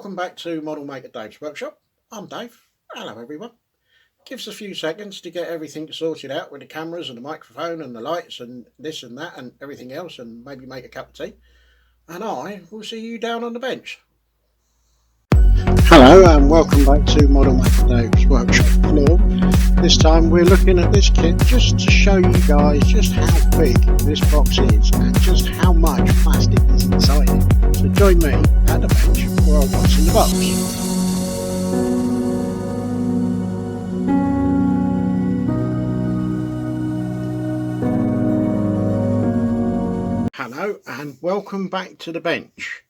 welcome back to Model Maker Dave's Workshop. I'm Dave. Hello everyone. Give us a few seconds to get everything sorted out with the cameras and the microphone and the lights and this and that and everything else, and maybe make a cup of tea. And I will see you down on the bench. Hello and welcome back to Model Maker Dave's Workshop floor. This time we're looking at this kit just to show you guys just how big this box is and just how much plastic is inside it. So join me at the bench for what's in the box. Hello and welcome back to the bench.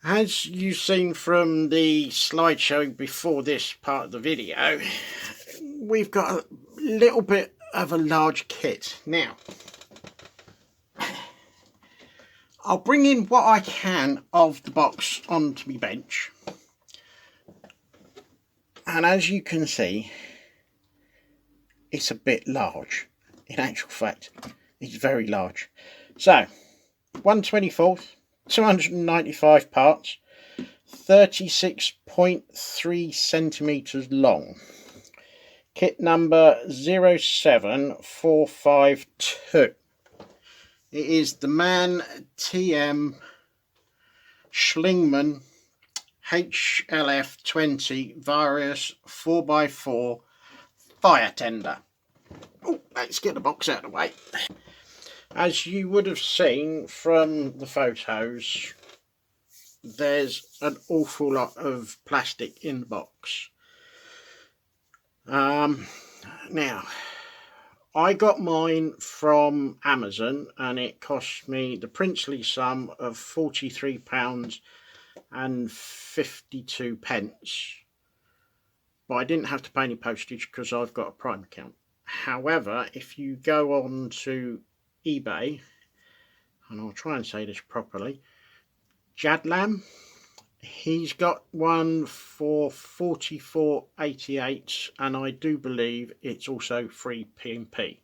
As you've seen from the slideshow before this part of the video, we've got a little bit of a large kit. Now, I'll bring in what I can of the box onto my bench. And as you can see, it's a bit large. In actual fact, it's very large. So, 1/24, 295 parts, 36.3 centimeters long. Kit number 07452. It is the MAN TM Schlingmann HLF20 Various 4x4 fire tender. Oh, let's get the box out of the way. As you would have seen from the photos, there's an awful lot of plastic in the box. Now, I got mine from Amazon and it cost me the princely sum of £43.52, but I didn't have to pay any postage because I've got a Prime account. However, if you go on to eBay, and I'll try and say this properly, Jadlam, he's got one for £44.88, and I do believe it's also free P&P.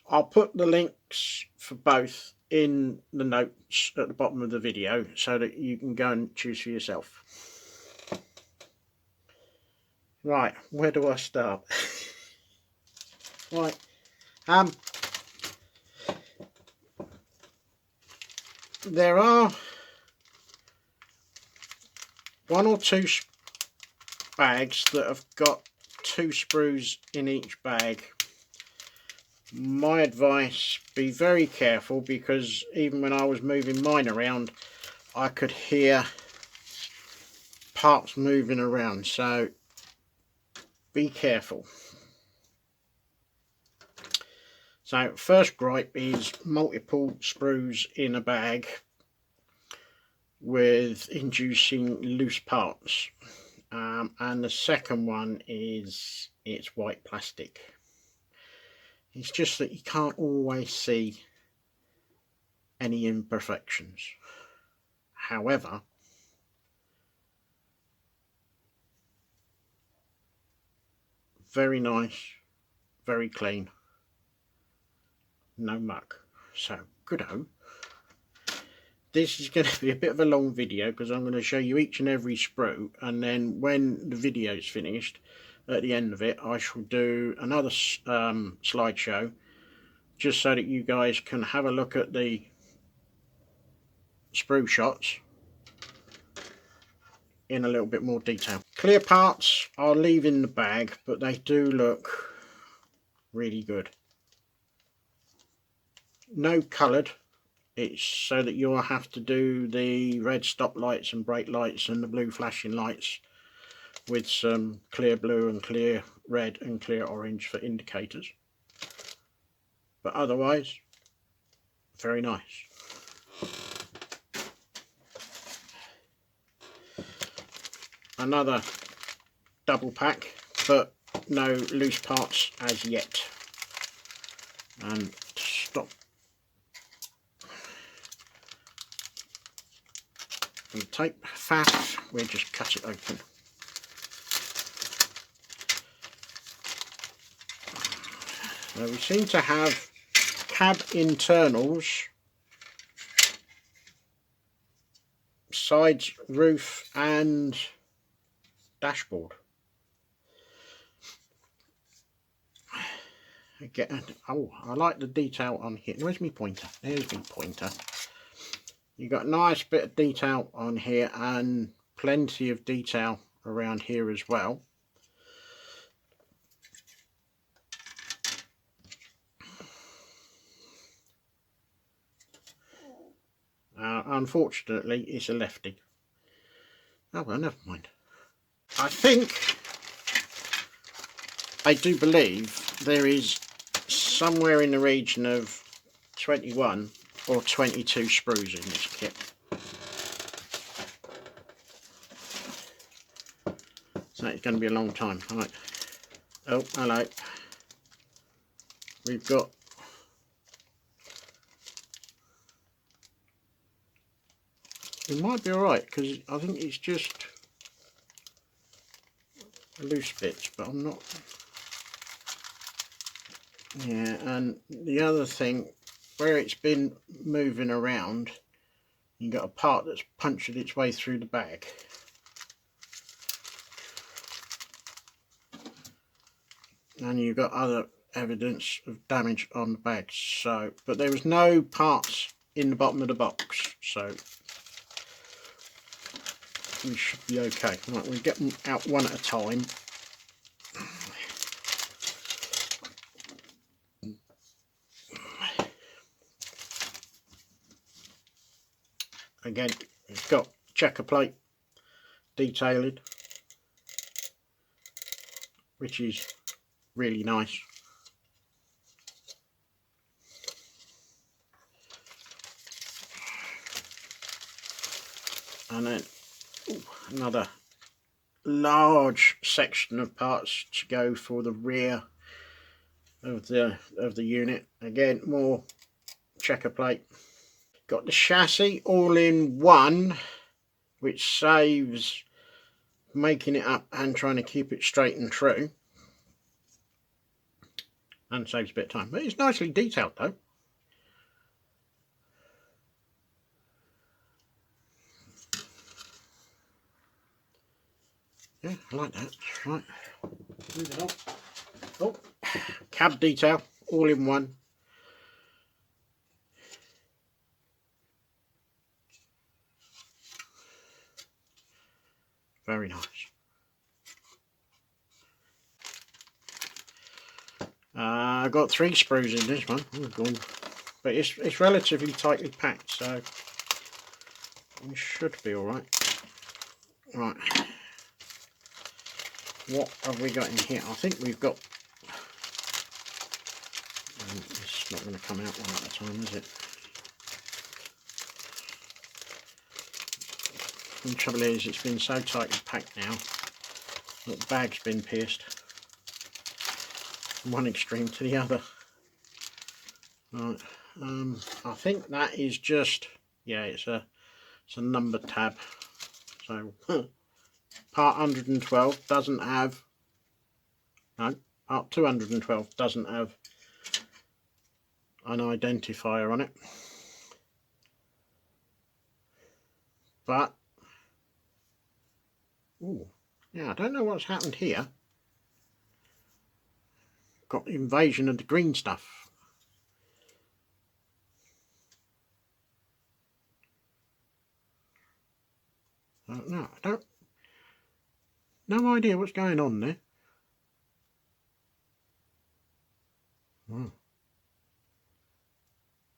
I'll put the links for both in the notes at the bottom of the video so that you can go and choose for yourself. Right, where do I start? Right, there are one or two bags that have got 2 sprues in each bag. My advice, be very careful, because even when I was moving mine around I could hear parts moving around, so be careful. So first gripe is multiple sprues in a bag with inducing loose parts, and the second one is it's white plastic. It's just that you can't always see any imperfections. However, very nice, very clean, no muck, so good-o. This is going to be a bit of a long video because I'm going to show you each and every sprue, and then when the video is finished, at the end of it, I shall do another slideshow just so that you guys can have a look at the sprue shots in a little bit more detail. Clear parts I'll leave in the bag, but they do look really good. No coloured. It's so that you'll have to do the red stop lights and brake lights and the blue flashing lights with some clear blue and clear red and clear orange for indicators. But otherwise, very nice. Another double pack, but no loose parts as yet. And to stop the tape fast, we'll just cut it open. Now we seem to have cab internals sides, roof and dashboard. Again, oh, I like the detail on here. Where's my pointer? There's my pointer. You got a nice bit of detail on here and plenty of detail around here as well. Unfortunately, it's a lefty. Oh well, never mind. I do believe there is somewhere in the region of 21 or 22 sprues in this kit. So it's going to be a long time. Right. Oh, hello. We've got it might be alright because I think it's just loose bits, but I'm not. Yeah, and the other thing, where it's been moving around, you've got a part that's punctured its way through the bag. And you've got other evidence of damage on the bag. So, but there was no parts in the bottom of the box, so we should be okay. Right, we'll get them out one at a time. Again, it's got checker plate detailing, which is really nice. And then another large section of parts to go for the rear of the unit. Again, more checker plate. Got the chassis all in one, which saves making it up and trying to keep it straight and true, and saves a bit of time. But it's nicely detailed though. Yeah, I like that. Right, moving on. Oh, cab detail all in one. Very nice. I've got 3 sprues in this one. Oh, God. But it's relatively tightly packed, so it should be alright. Right. What have we got in here? I think we've got. It's not going to come out one at a time, is it? The trouble is, it's been so tightly packed now that the bag's been pierced from one extreme to the other. Right. I think that is just, yeah, it's a number tab. So part 112 doesn't have, no, part 212 doesn't have an identifier on it, but ooh, yeah, I don't know what's happened here. Got invasion of the green stuff. No, I don't. No idea what's going on there. Oh.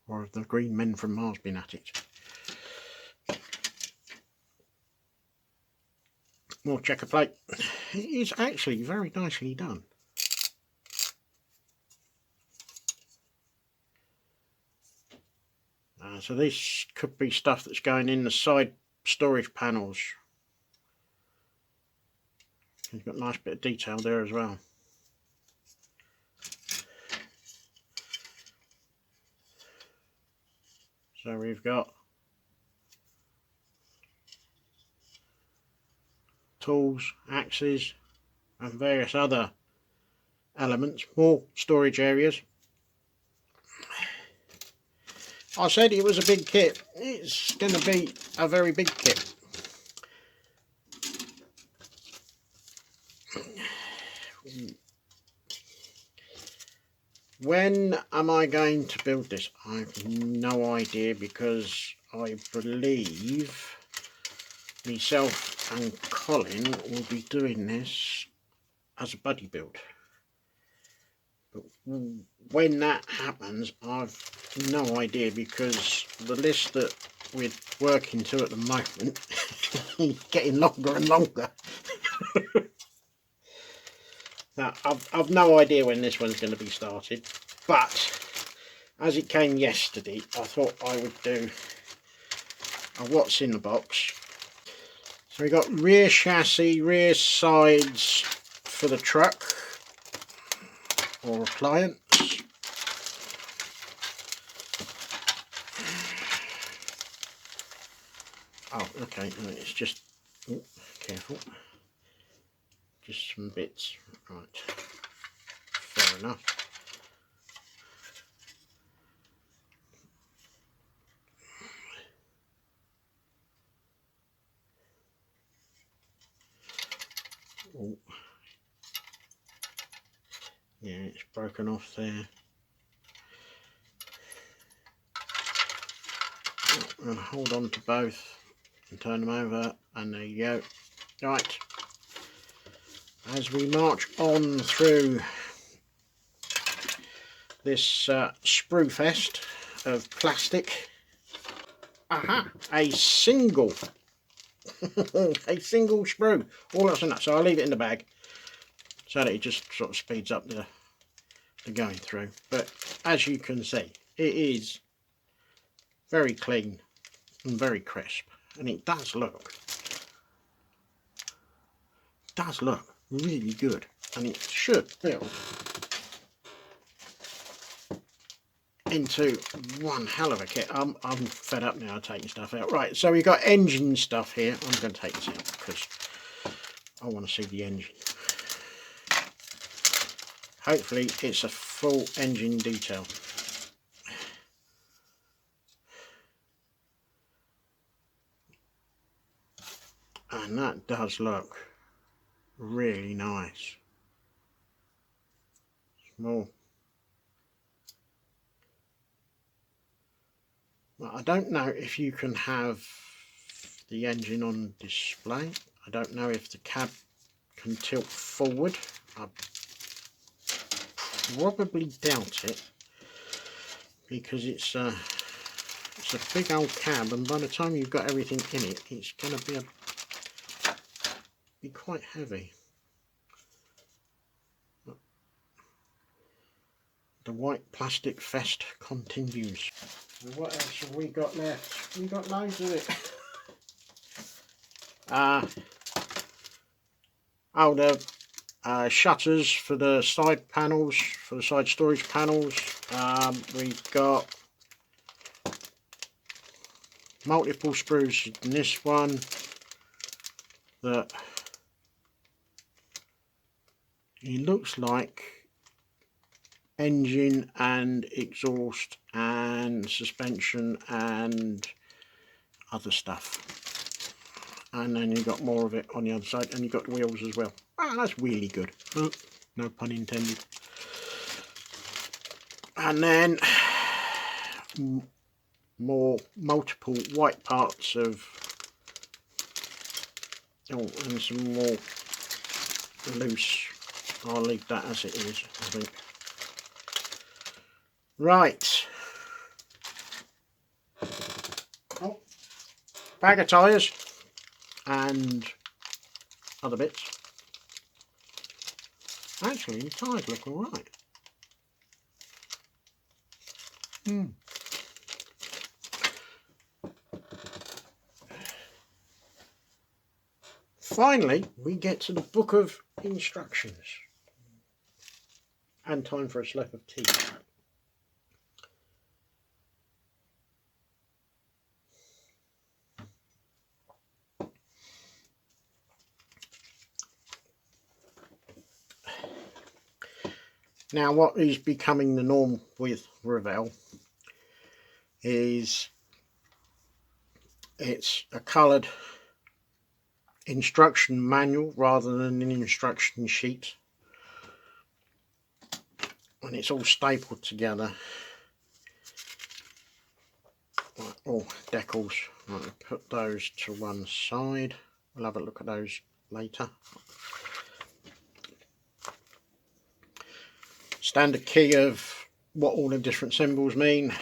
Or have the green men from Mars been at it? More checker plate. It is actually very nicely done. So this could be stuff that's going in the side storage panels. You've got a nice bit of detail there as well. So we've got tools, axes and various other elements, more storage areas. I said it was a big kit. It's going to be a very big kit. When am I going to build this? I have no idea, because I believe myself and Colin will be doing this as a buddy build. But when that happens, I've no idea, because the list that we're working to at the moment is getting longer and longer. Now, I've no idea when this one's going to be started, but as it came yesterday, I thought I would do a what's in the box. So we got rear chassis, rear sides for the truck or appliance. Oh, okay, it's just, oh, careful, just some bits, right, fair enough. Oh. Yeah, it's broken off there. I'm going to hold on to both and turn them over, and there you go. Right, as we march on through this sprue fest of plastic, aha, a single a single sprue, all that's in that. So I'll leave it in the bag so that it just sort of speeds up the going through. But as you can see, it is very clean and very crisp, and it does look really good, and it should build into one hell of a kit. I'm fed up now taking stuff out. Right, so we've got engine stuff here. I'm going to take this out because I want to see the engine. Hopefully it's a full engine detail. And that does look really nice. Small. Well, I don't know if you can have the engine on display. I don't know if the cab can tilt forward. I probably doubt it, because it's a big old cab, and by the time you've got everything in it, it's going to be quite heavy. The white plastic fest continues. And what else have we got left? We got loads of it. Oh, the shutters for the side panels, for the side storage panels. We've got multiple sprues in this one that it looks like engine and exhaust and suspension and other stuff. And then you've got more of it on the other side, and you've got the wheels as well. Ah, that's really good. Oh, no pun intended. And then more multiple white parts of, oh, and some more loose. I'll leave that as it is, I think. Right. Oh, bag of tyres and other bits. Actually, the tyres look alright. Finally, we get to the book of instructions. And time for a slurp of tea. Now, what is becoming the norm with Revell is it's a coloured instruction manual rather than an instruction sheet, and it's all stapled together. Right, oh, decals. Right, put those to one side. We'll have a look at those later. Standard key of what all the different symbols mean.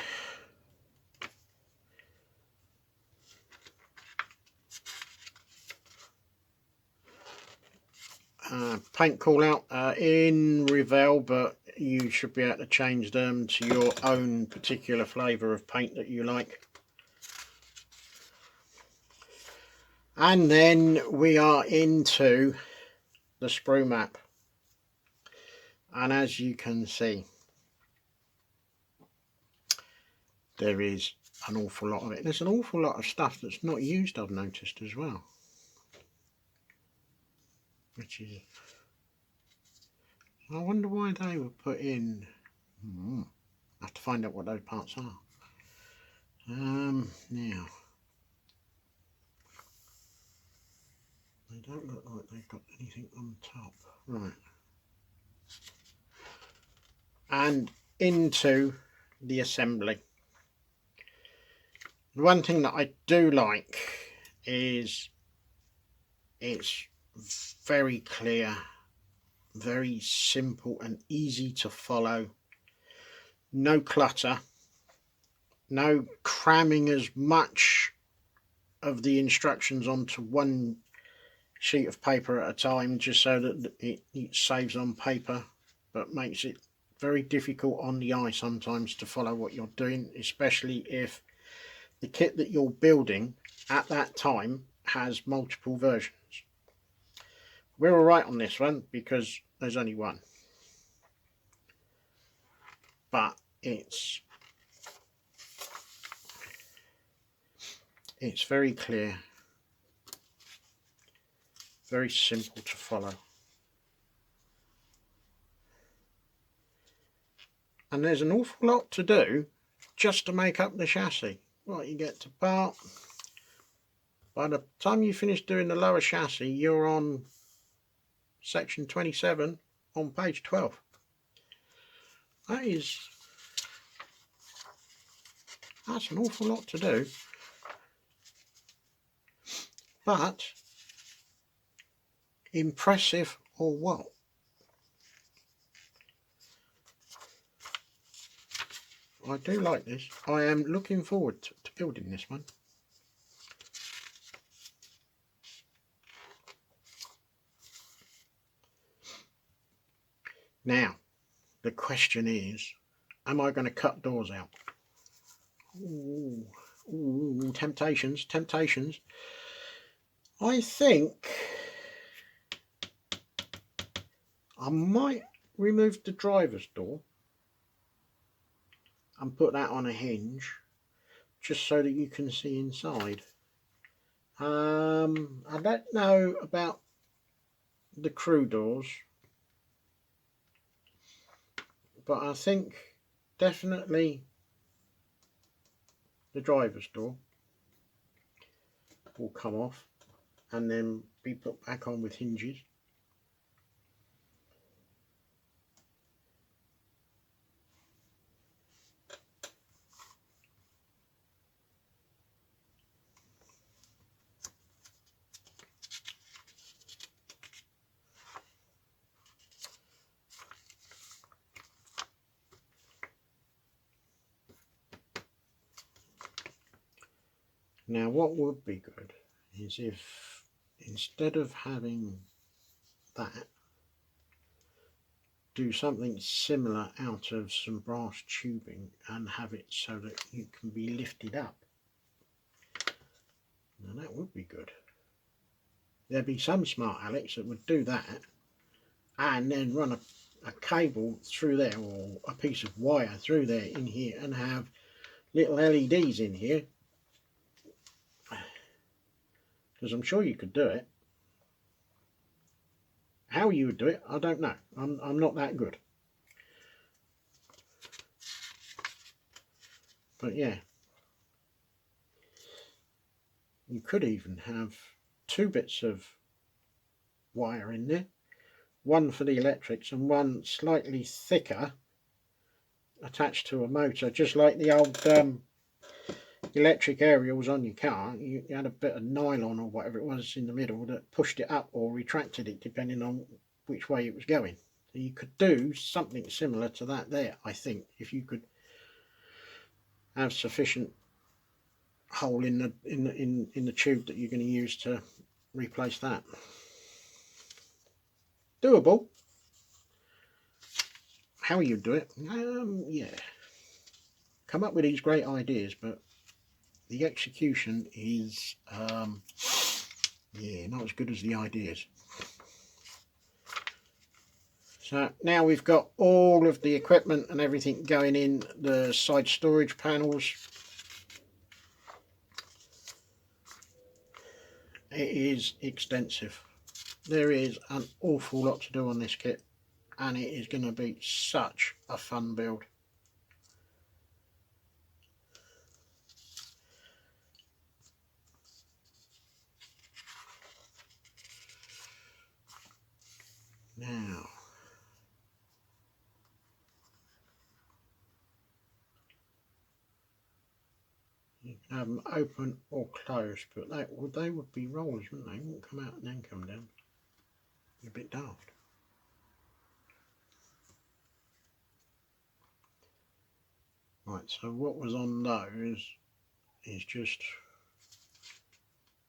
Paint call out in Revell, but you should be able to change them to your own particular flavour of paint that you like. And then we are into the sprue map, and as you can see, there is an awful lot of it. There's an awful lot of stuff that's not used, I've noticed as well, which is, I wonder why they were put in. I have to find out what those parts are. Now they don't look like they've got anything on top. Right, and into the assembly. The one thing that I do like is it's very clear, very simple and easy to follow. No clutter, no cramming as much of the instructions onto one sheet of paper at a time just so that it saves on paper, but makes it very difficult on the eye sometimes to follow what you're doing, especially if the kit that you're building at that time has multiple versions. We're alright on this one because there's only one, but it's very clear, very simple to follow, and there's an awful lot to do just to make up the chassis. Right, you get to part. By the time you finish doing the lower chassis, you're on section 27 on page 12. That's an awful lot to do, but impressive or what? I do like this. I am looking forward to building this one. Now, the question is, am I going to cut doors out? Ooh, temptations, temptations. I think I might remove the driver's door and put that on a hinge just so that you can see inside. I don't know about the crew doors, but I think definitely the driver's door will come off and then be put back on with hinges. Now what would be good is if instead of having that, do something similar out of some brass tubing and have it so that you can be lifted up. Now that would be good. There'd be some smart Alex that would do that and then run a cable through there or a piece of wire through there in here and have little LEDs in here, because I'm sure you could do it. How you would do it, I don't know. I'm not that good. But yeah, You could even have 2 bits of wire in there, one for the electrics and one slightly thicker attached to a motor, just like the old electric aerials on your car. You had a bit of nylon or whatever it was in the middle that pushed it up or retracted it depending on which way it was going. So you could do something similar to that there, I think, if you could have sufficient hole in the tube that you're going to use to replace that. Doable. How you do it? Yeah. Come up with these great ideas, but the execution is yeah, not as good as the ideas. So now we've got all of the equipment and everything going in the side storage panels. It is extensive. There is an awful lot to do on this kit, and it is going to be such a fun build. Now, you can have them open or closed, but they would be rollers, wouldn't they? They wouldn't come out and then come down. You're a bit daft. Right, so what was on those is just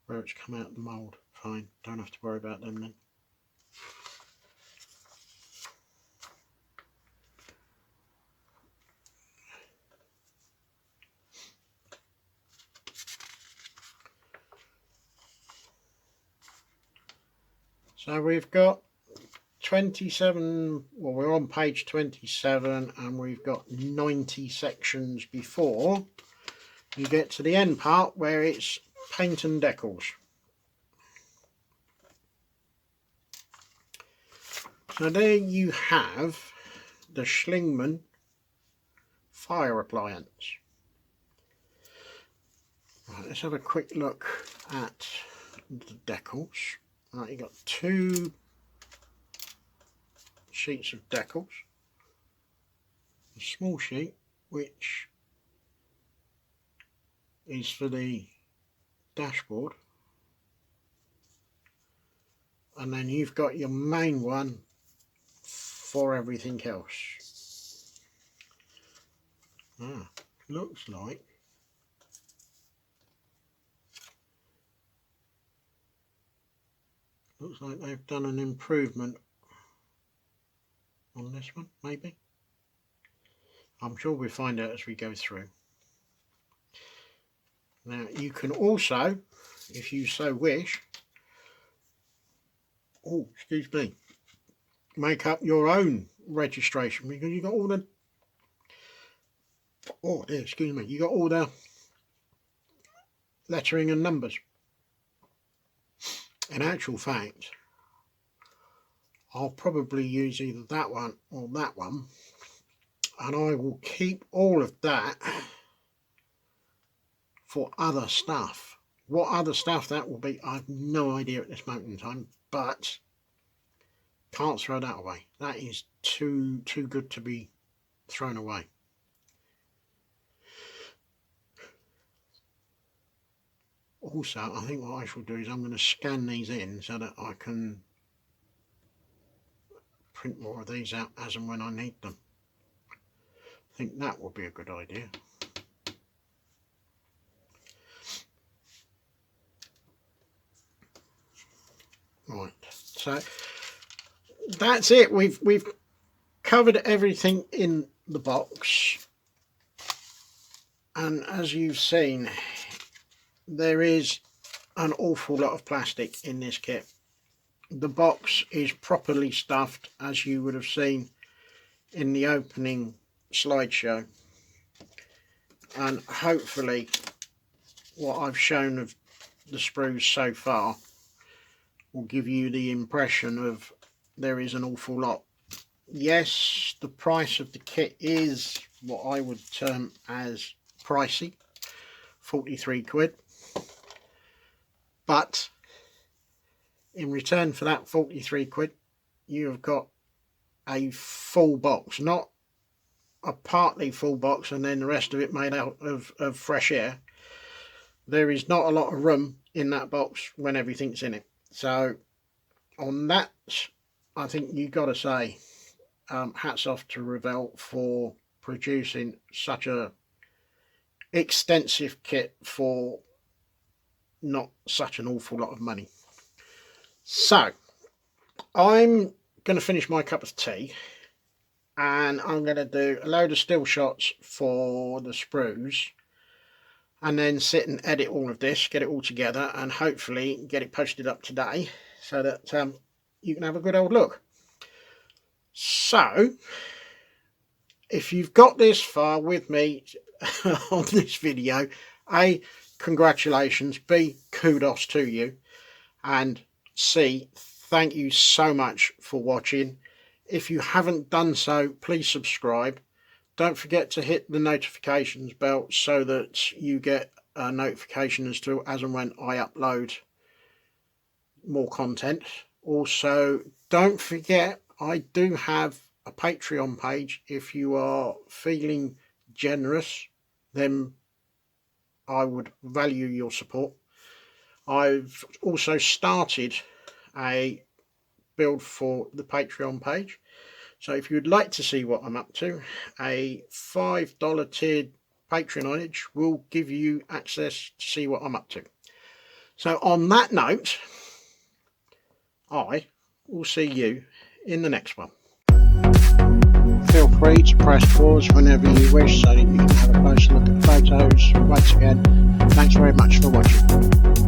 where it's come out of the mould. Fine, don't have to worry about them then. So we've got 27, well, we're on page 27 and we've got 90 sections before you get to the end part where it's paint and decals. So there you have the Schlingmann fire appliance. Right, let's have a quick look at the decals. Right, you've got 2 sheets of decals, a small sheet which is for the dashboard, and then you've got your main one for everything else. Looks like they've done an improvement on this one, maybe. I'm sure we'll find out as we go through. Now you can also, if you so wish, oh excuse me, make up your own registration, because you got all the, oh dear, excuse me, you got all the lettering and numbers. In actual fact, I'll probably use either that one or that one, and I will keep all of that for other stuff. What other stuff that will be, I have no idea at this moment in time, but can't throw that away. That is too good to be thrown away. Also, I think what I shall do is I'm going to scan these in so that I can print more of these out as and when I need them. I think that would be a good idea. Right, so that's it. We've covered everything in the box, and as you've seen, there is an awful lot of plastic in this kit. The box is properly stuffed, as you would have seen in the opening slideshow, and hopefully what I've shown of the sprues so far will give you the impression of there is an awful lot. Yes, the price of the kit is what I would term as pricey, 43 quid. but in return for that 43 quid, you have got a full box, not a partly full box and then the rest of it made out of fresh air. There is not a lot of room in that box when everything's in it. So on that, I think you got to say hats off to Revell for producing such a extensive kit for not such an awful lot of money. So I'm going to finish my cup of tea, and I'm going to do a load of still shots for the sprues, and then sit and edit all of this, get it all together, and hopefully get it posted up today so that you can have a good old look. So if you've got this far with me on this video, A, congratulations, B, kudos to you, and C, thank you so much for watching. If you haven't done so, please subscribe. Don't forget to hit the notifications bell so that you get a notification as and when I upload more content. Also, don't forget, I do have a Patreon page. If you are feeling generous, then I would value your support. I've also started a build for the Patreon page, so if you'd like to see what I'm up to, a $5 tiered patronage will give you access to see what I'm up to. So on that note, I will see you in the next one. Feel free to press pause whenever you wish so that you can have a closer look at the photos. Once again, thanks very much for watching.